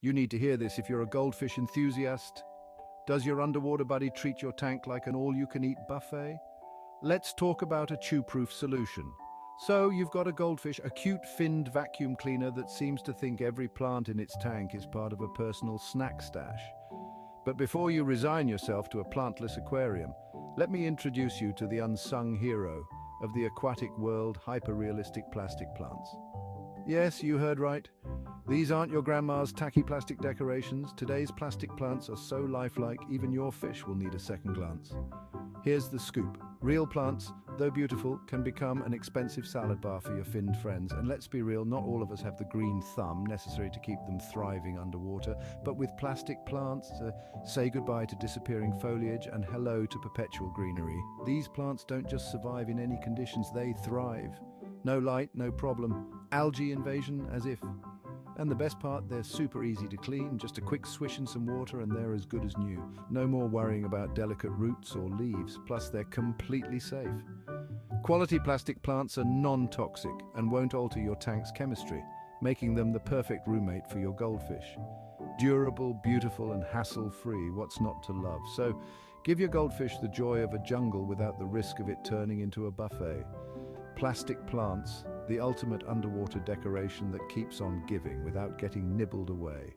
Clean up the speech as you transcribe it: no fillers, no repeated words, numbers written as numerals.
You need to hear this if you're a goldfish enthusiast. Does your underwater buddy treat your tank like an all-you-can-eat buffet? Let's talk about a chew-proof solution. So, you've got a goldfish, a cute finned vacuum cleaner that seems to think every plant in its tank is part of a personal snack stash. But before you resign yourself to a plantless aquarium, let me introduce you to the unsung hero of the aquatic world, hyper-realistic plastic plants. Yes, you heard right. These aren't your grandma's tacky plastic decorations. Today's plastic plants are so lifelike, even your fish will need a second glance. Here's the scoop. Real plants, though beautiful, can become an expensive salad bar for your finned friends. And let's be real, not all of us have the green thumb necessary to keep them thriving underwater. But with plastic plants, say goodbye to disappearing foliage and hello to perpetual greenery. These plants don't just survive in any conditions, they thrive. No light, no problem. Algae invasion, as if. And the best part, they're super easy to clean, just a quick swish in some water and they're as good as new. No more worrying about delicate roots or leaves, plus they're completely safe. Quality plastic plants are non-toxic and won't alter your tank's chemistry, making them the perfect roommate for your goldfish. Durable, beautiful and hassle-free, what's not to love? So, give your goldfish the joy of a jungle without the risk of it turning into a buffet. Plastic plants, the ultimate underwater decoration that keeps on giving without getting nibbled away.